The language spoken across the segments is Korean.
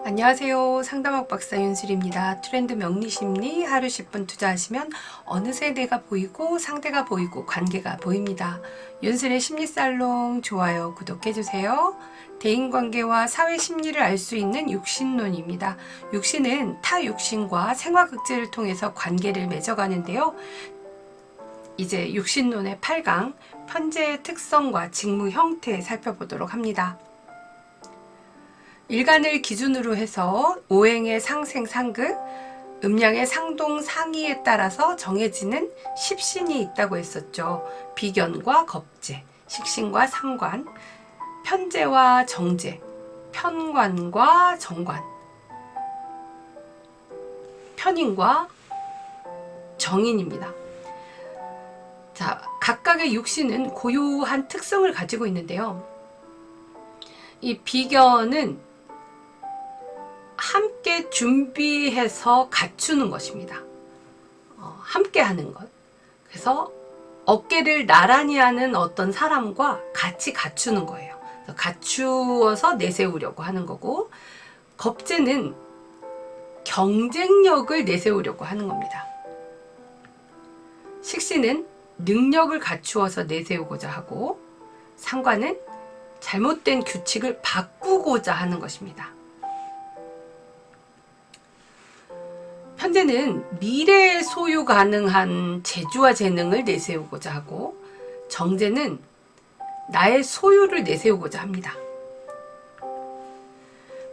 안녕하세요. 상담학 박사 윤슬입니다. 트렌드 명리심리 하루 10분 투자하시면 어느새 내가 보이고 상대가 보이고 관계가 보입니다. 윤슬의 심리살롱 좋아요, 구독해주세요. 대인관계와 사회심리를 알 수 있는 육신론입니다. 육신은 타 육신과 생화극제를 통해서 관계를 맺어가는데요. 이제 육신론의 8강 편재의 특성과 직무 형태 살펴보도록 합니다. 일간을 기준으로 해서 오행의 상생 상극, 음양의 상동 상이에 따라서 정해지는 십신이 있다고 했었죠. 비견과 겁재, 식신과 상관, 편재와 정재, 편관과 정관, 편인과 정인입니다. 자, 각각의 육신은 고유한 특성을 가지고 있는데요. 이 비견은 함께 준비해서 갖추는 것입니다. 함께 하는 것. 그래서 어깨를 나란히 하는 어떤 사람과 같이 갖추는 거예요. 갖추어서 내세우려고 하는 거고, 겁재는 경쟁력을 내세우려고 하는 겁니다. 식신은 능력을 갖추어서 내세우고자 하고, 상관은 잘못된 규칙을 바꾸고자 하는 것입니다. 편재는 미래에 소유 가능한 재주와 재능을 내세우고자 하고, 정재는 나의 소유를 내세우고자 합니다.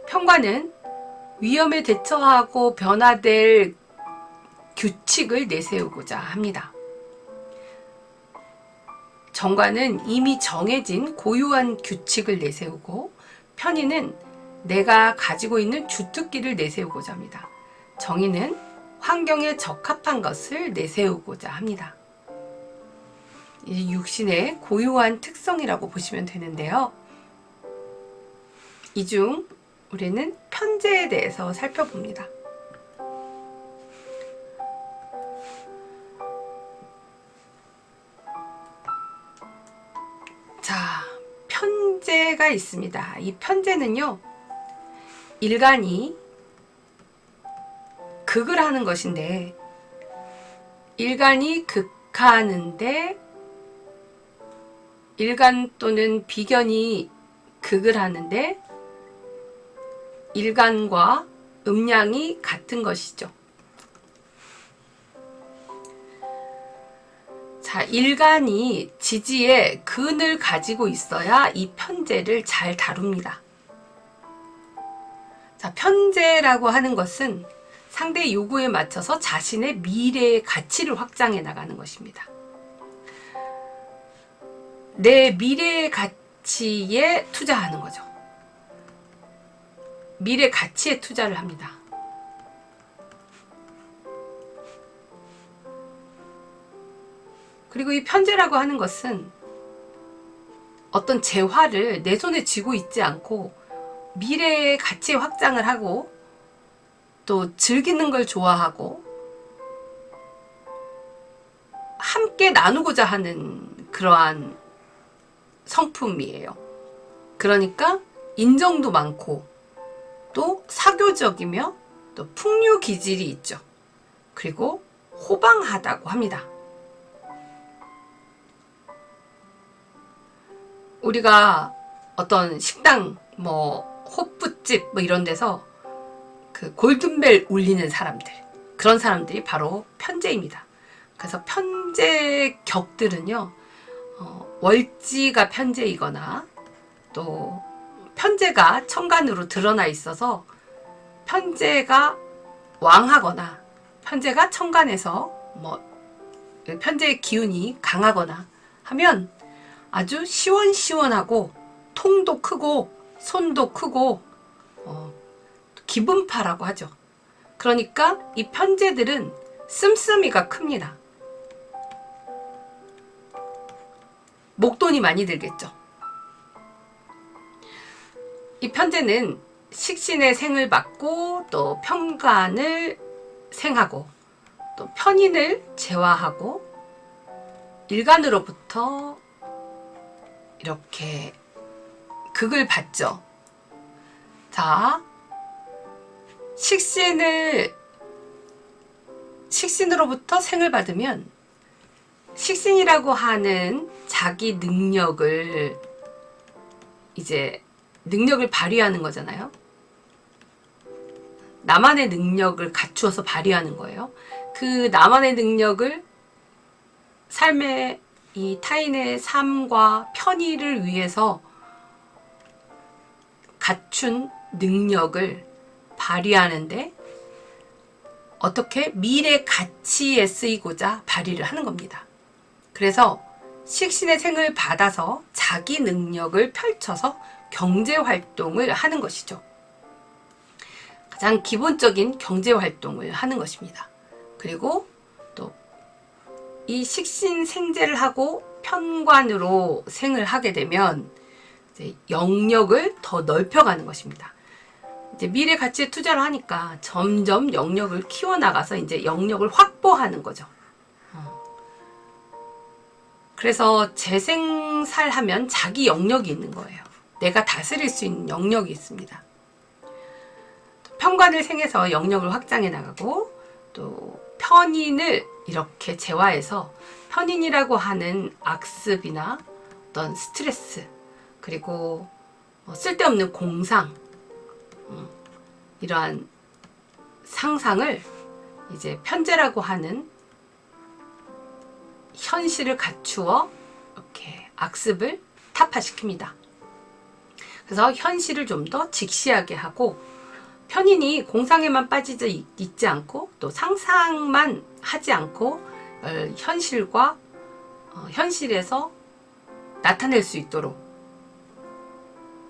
편관은 위험에 대처하고 변화될 규칙을 내세우고자 합니다. 정관은 이미 정해진 고유한 규칙을 내세우고, 편인은 내가 가지고 있는 주특기를 내세우고자 합니다. 정인은 환경에 적합한 것을 내세우고자 합니다. 이 육신의 고유한 특성이라고 보시면 되는데요. 이 중 우리는 편재에 대해서 살펴봅니다. 자, 편재가 있습니다. 이 편재는요, 일간이 극을 하는 것인데, 일간이 극하는데 일간 또는 비견이 극을 하는데 일간과 음양이 같은 것이죠. 자, 일간이 지지에 근을 가지고 있어야 이 편재를 잘 다룹니다. 자, 편재라고 하는 것은 상대의 요구에 맞춰서 자신의 미래의 가치를 확장해 나가는 것입니다. 내 미래의 가치에 투자하는 거죠. 미래 가치에 투자를 합니다. 그리고 이 편재라고 하는 것은 어떤 재화를 내 손에 쥐고 있지 않고 미래의 가치 확장을 하고 또 즐기는 걸 좋아하고 함께 나누고자 하는 그러한 성품이에요. 그러니까 인정도 많고 또 사교적이며 또 풍류 기질이 있죠. 그리고 호방하다고 합니다. 우리가 어떤 식당, 호프집 이런 데서 그 골든벨 울리는 사람들, 그런 사람들이 바로 편재입니다. 그래서 편재 격들은요, 월지가 편재이거나 또 편재가 천간으로 드러나 있어서 편재가 왕하거나 편재가 천간에서 편재의 기운이 강하거나 하면 아주 시원시원하고 통도 크고 손도 크고 기분파라고 하죠. 그러니까 이 편재들은 씀씀이가 큽니다. 목돈이 많이 들겠죠. 이 편재는 식신의 생을 받고 또 편관을 생하고 또 편인을 제화하고 일간으로부터 이렇게 극을 받죠. 자, 식신으로부터 생을 받으면 식신이라고 하는 자기 능력을 발휘하는 거잖아요. 나만의 능력을 갖추어서 발휘하는 거예요. 그 나만의 능력을 삶의 이 타인의 삶과 편의를 위해서 갖춘 능력을 발휘하는데 어떻게 미래 가치에 쓰이고자 발휘를 하는 겁니다. 그래서 식신의 생을 받아서 자기 능력을 펼쳐서 경제활동을 하는 것이죠. 가장 기본적인 경제활동을 하는 것입니다. 그리고 또 이 식신 생제를 하고 편관으로 생을 하게 되면 이제 영역을 더 넓혀가는 것입니다. 이제 미래 가치에 투자를 하니까 점점 영역을 키워나가서 이제 영역을 확보하는 거죠. 그래서 재생살하면 자기 영역이 있는 거예요. 내가 다스릴 수 있는 영역이 있습니다. 편관을 생해서 영역을 확장해 나가고 또 편인을 이렇게 제화해서 편인이라고 하는 악습이나 어떤 스트레스 그리고 쓸데없는 공상 이러한 상상을 이제 편재라고 하는 현실을 갖추어 이렇게 악습을 타파시킵니다. 그래서 현실을 좀 더 직시하게 하고 편인이 공상에만 빠지지 있지 않고 또 상상만 하지 않고 현실과 현실에서 나타낼 수 있도록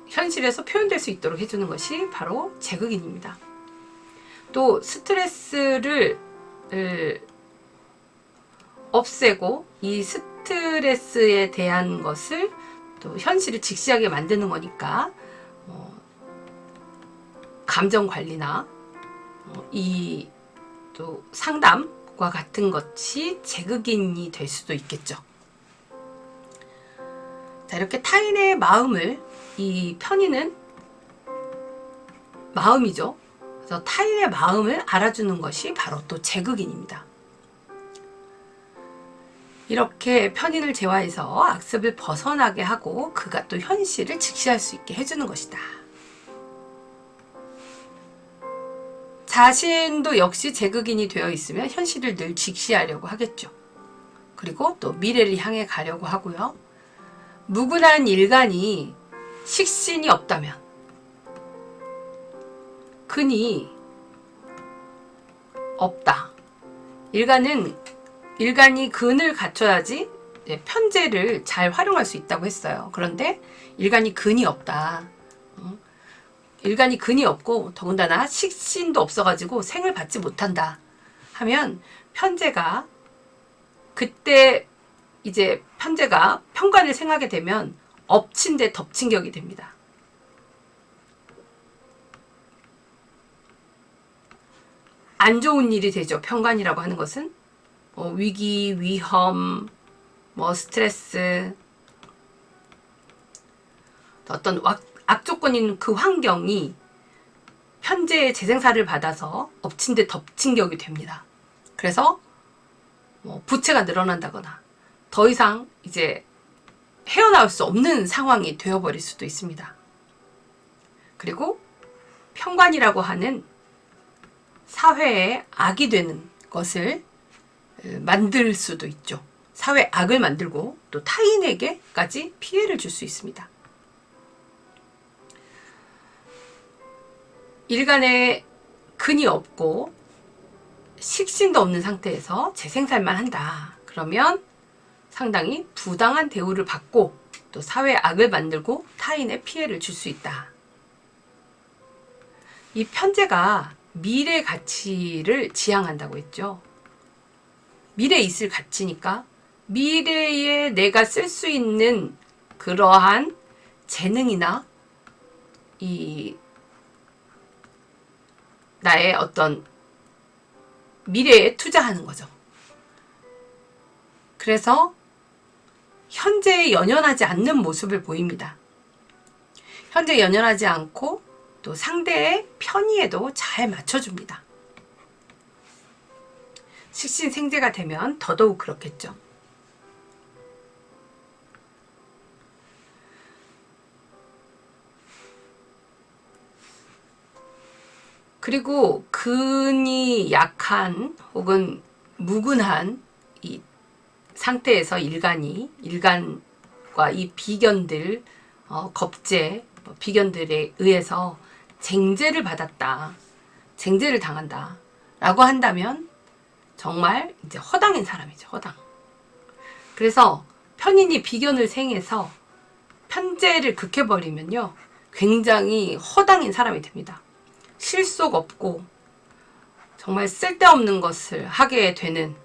현실에서 표현될 수 있도록 해주는 것이 바로 제극인입니다. 또 스트레스를 없애고 이 스트레스에 대한 것을 또 현실을 직시하게 만드는 거니까 감정 관리나 이 또 상담과 같은 것이 제극인이 될 수도 있겠죠. 자, 이렇게 타인의 마음을 이 편인은 마음이죠. 그래서 타인의 마음을 알아주는 것이 바로 또 제극인입니다. 이렇게 편인을 제화해서 악습을 벗어나게 하고 그가 또 현실을 직시할 수 있게 해주는 것이다. 자신도 역시 제극인이 되어 있으면 현실을 늘 직시하려고 하겠죠. 그리고 또 미래를 향해 가려고 하고요. 무근한 일간이 식신이 없다면 근이 없다. 일간이 근을 갖춰야지 편재를 잘 활용할 수 있다고 했어요. 그런데 일간이 근이 없다. 일간이 근이 없고 더군다나 식신도 없어가지고 생을 받지 못한다 하면 편재가 그때 이제 편재가 편관을 생하게 되면 엎친 데 덮친 격이 됩니다. 안 좋은 일이 되죠. 편관이라고 하는 것은 위기, 위험, 스트레스, 어떤 악조건인 그 환경이 편재의 재생사를 받아서 엎친 데 덮친 격이 됩니다. 그래서 부채가 늘어난다거나 더 이상 이제 헤어나올 수 없는 상황이 되어버릴 수도 있습니다. 그리고 편관이라고 하는 사회의 악이 되는 것을 만들 수도 있죠. 사회 악을 만들고 또 타인에게까지 피해를 줄 수 있습니다. 일간에 근이 없고 식신도 없는 상태에서 재생살만 한다. 그러면 상당히 부당한 대우를 받고 또 사회 악을 만들고 타인에 피해를 줄 수 있다. 이 편재가 미래 가치를 지향한다고 했죠. 미래에 있을 가치니까 미래에 내가 쓸 수 있는 그러한 재능이나 이 나의 어떤 미래에 투자하는 거죠. 그래서 현재에 연연하지 않는 모습을 보입니다. 현재에 연연하지 않고 또 상대의 편의에도 잘 맞춰줍니다. 식신생재가 되면 더더욱 그렇겠죠. 그리고 근이 약한 혹은 무근한 이 상태에서 일간과 이 비견들, 겁재, 비견들에 의해서 쟁제를 받았다, 쟁제를 당한다 라고 한다면 정말 이제 허당인 사람이죠. 허당. 그래서 편인이 비견을 생해서 편재를 극해버리면요, 굉장히 허당인 사람이 됩니다. 실속 없고 정말 쓸데없는 것을 하게 되는,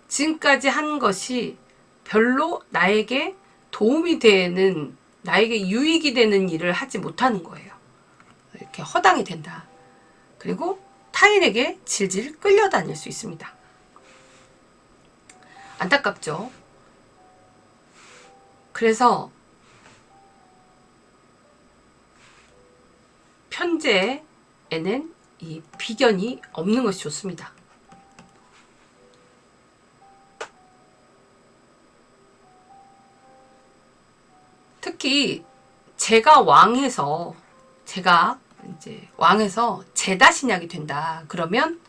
지금까지 한 것이 별로 나에게 도움이 되는, 나에게 유익이 되는 일을 하지 못하는 거예요. 이렇게 허당이 된다. 그리고 타인에게 질질 끌려다닐 수 있습니다. 안타깝죠. 그래서 편재에는 이 비견이 없는 것이 좋습니다. 특히 제가 이제 왕해서 제다신약이 된다 그러면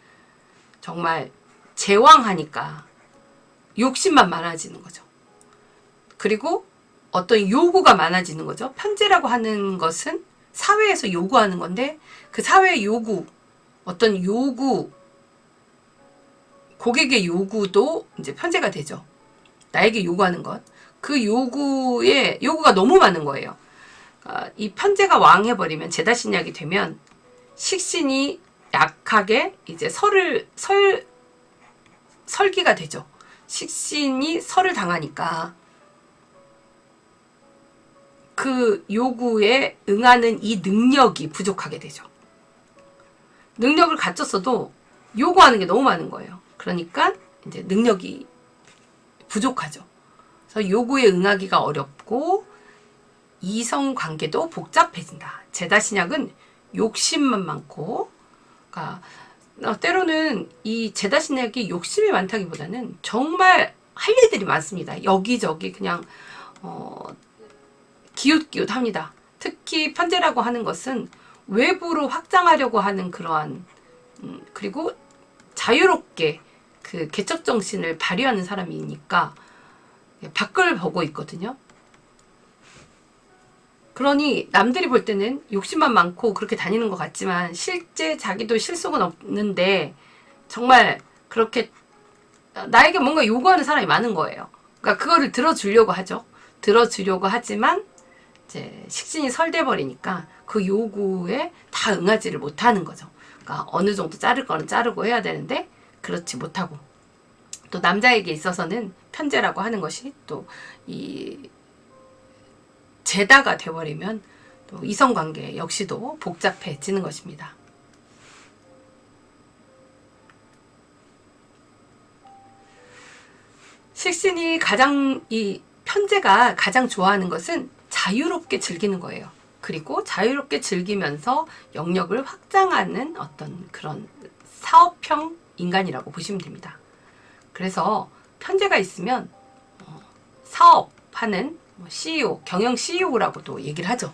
정말 제왕하니까 욕심만 많아지는 거죠. 그리고 어떤 요구가 많아지는 거죠. 편재라고 하는 것은 사회에서 요구하는 건데, 그 사회의 요구, 어떤 요구, 고객의 요구도 이제 편재가 되죠. 나에게 요구하는 것. 그 요구가 너무 많은 거예요. 이 편재가 왕해버리면, 제다신약이 되면 식신이 약하게 이제 설기가 되죠. 식신이 설을 당하니까 그 요구에 응하는 이 능력이 부족하게 되죠. 능력을 갖췄어도 요구하는 게 너무 많은 거예요. 그러니까 이제 능력이 부족하죠. 그래서 요구에 응하기가 어렵고 이성관계도 복잡해진다. 제다신약은 욕심만 많고, 그러니까 때로는 이 제다신약이 욕심이 많다기보다는 정말 할 일들이 많습니다. 여기저기 그냥 기웃기웃합니다. 특히 편재라고 하는 것은 외부로 확장하려고 하는 그러한 그리고 자유롭게 그 개척정신을 발휘하는 사람이니까 밖을 보고 있거든요. 그러니 남들이 볼 때는 욕심만 많고 그렇게 다니는 것 같지만 실제 자기도 실속은 없는데 정말 그렇게 나에게 뭔가 요구하는 사람이 많은 거예요. 그러니까 그거를 들어주려고 하죠. 들어주려고 하지만 이제 식신이 설돼 버리니까 그 요구에 다 응하지를 못하는 거죠. 그러니까 어느 정도 자를 거는 자르고 해야 되는데 그렇지 못하고, 또 남자에게 있어서는 편재라고 하는 것이 또 이 제다가 돼버리면 또 이성관계 역시도 복잡해지는 것입니다. 식신이 이 편재가 가장 좋아하는 것은 자유롭게 즐기는 거예요. 그리고 자유롭게 즐기면서 영역을 확장하는 어떤 그런 사업형 인간이라고 보시면 됩니다. 그래서 편재가 있으면 사업하는 CEO, 경영 CEO라고도 얘기를 하죠.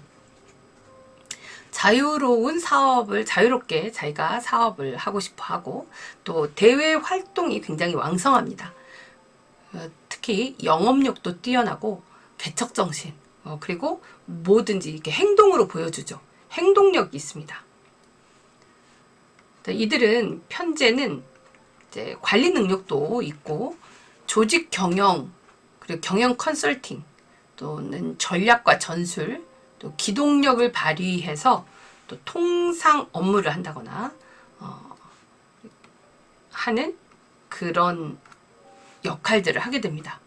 자유로운 사업을 자유롭게 자기가 사업을 하고 싶어 하고, 또 대외 활동이 굉장히 왕성합니다. 특히 영업력도 뛰어나고 개척정신, 그리고 뭐든지 이렇게 행동으로 보여주죠. 행동력이 있습니다. 이들은 편재는 이제 관리 능력도 있고 조직 경영, 그리고 경영 컨설팅, 또는 전략과 전술, 또 기동력을 발휘해서 또 통상 업무를 한다거나 하는 그런 역할들을 하게 됩니다.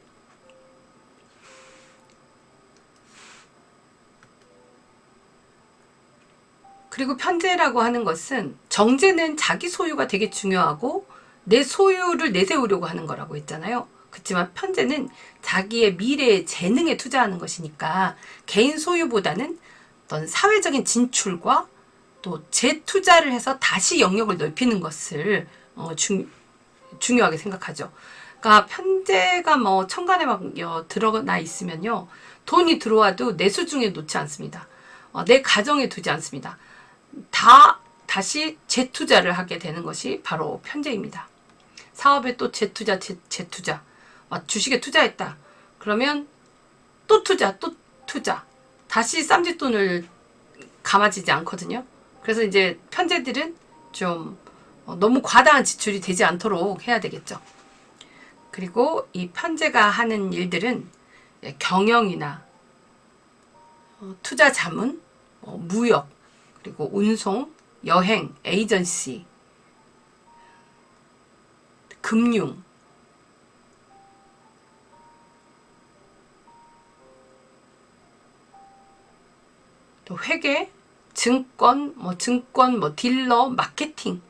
그리고 편재라고 하는 것은, 정재는 자기 소유가 되게 중요하고 내 소유를 내세우려고 하는 거라고 했잖아요. 그렇지만 편재는 자기의 미래의 재능에 투자하는 것이니까 개인 소유보다는 어떤 사회적인 진출과 또 재투자를 해서 다시 영역을 넓히는 것을 중요하게 생각하죠. 그러니까 편제가 뭐 천간에 막 들어나 있으면요, 돈이 들어와도 내 수중에 놓지 않습니다. 내 가정에 두지 않습니다. 다시 재투자를 하게 되는 것이 바로 편제입니다. 사업에 또 재투자. 주식에 투자했다. 그러면 또 투자. 다시 쌈짓돈을 감아지지 않거든요. 그래서 이제 편제들은 좀 너무 과다한 지출이 되지 않도록 해야 되겠죠. 그리고 이 편제가 하는 일들은 경영이나 투자 자문, 무역, 그리고 운송, 여행, 에이전시, 금융, 또 회계, 증권, 딜러, 마케팅,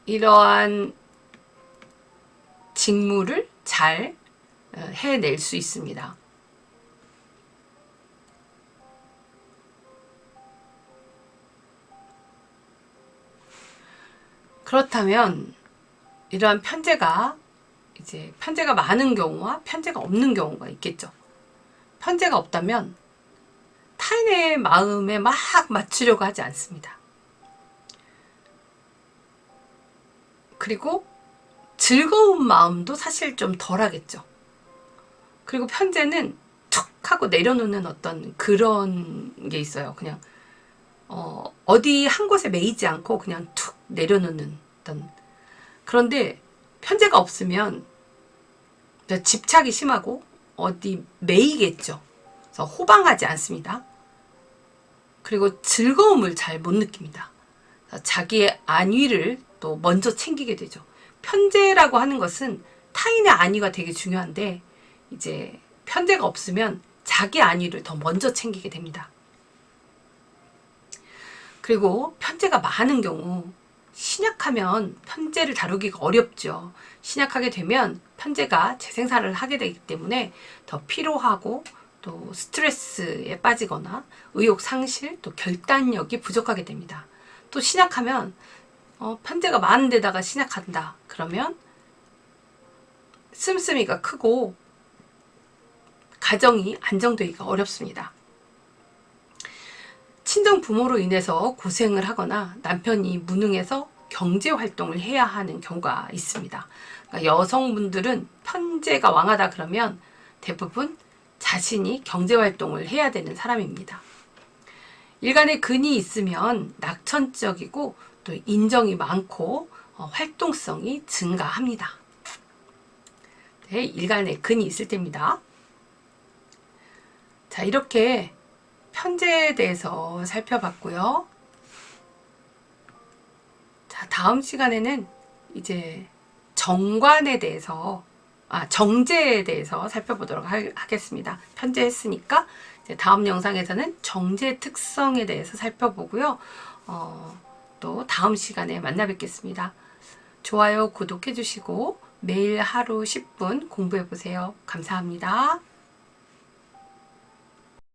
이러한 직무를 잘 해낼 수 있습니다. 그렇다면 이러한 편제가 많은 경우와 편제가 없는 경우가 있겠죠. 편제가 없다면 타인의 마음에 막 맞추려고 하지 않습니다. 그리고 즐거운 마음도 사실 좀 덜하겠죠. 그리고 편제는 툭 하고 내려놓는 어떤 그런 게 있어요. 그냥 어디 한 곳에 매이지 않고 그냥 툭 내려놓는 어떤. 그런데 편제가 없으면 집착이 심하고 어디 매이겠죠. 그래서 호방하지 않습니다. 그리고 즐거움을 잘 못 느낍니다. 자기의 안위를 또 먼저 챙기게 되죠. 편제라고 하는 것은 타인의 안위가 되게 중요한데, 이제 편제가 없으면 자기 안위를 더 먼저 챙기게 됩니다. 그리고 편제가 많은 경우 신약하면 편제를 다루기가 어렵죠. 신약하게 되면 편제가 재생산을 하게 되기 때문에 더 피로하고 또 스트레스에 빠지거나 의욕 상실, 또 결단력이 부족하게 됩니다. 또 신약하면 편제가 많은 데다가 신약한다. 그러면 씀씀이가 크고 가정이 안정되기가 어렵습니다. 친정 부모로 인해서 고생을 하거나 남편이 무능해서 경제 활동을 해야 하는 경우가 있습니다. 그러니까 여성분들은 편제가 왕하다 그러면 대부분 자신이 경제 활동을 해야 되는 사람입니다. 일간에 근이 있으면 낙천적이고 또 인정이 많고 활동성이 증가합니다. 네, 일간에 근이 있을 때입니다. 자, 이렇게 편제에 대해서 살펴봤고요. 자, 다음 시간에는 이제 정관에 대해서, 정제에 대해서 살펴보도록 하겠습니다. 편제했으니까 이제 다음 영상에서는 정제 특성에 대해서 살펴보고요. 또 다음 시간에 만나 뵙겠습니다. 좋아요, 구독해 주시고 매일 하루 10분 공부해 보세요. 감사합니다.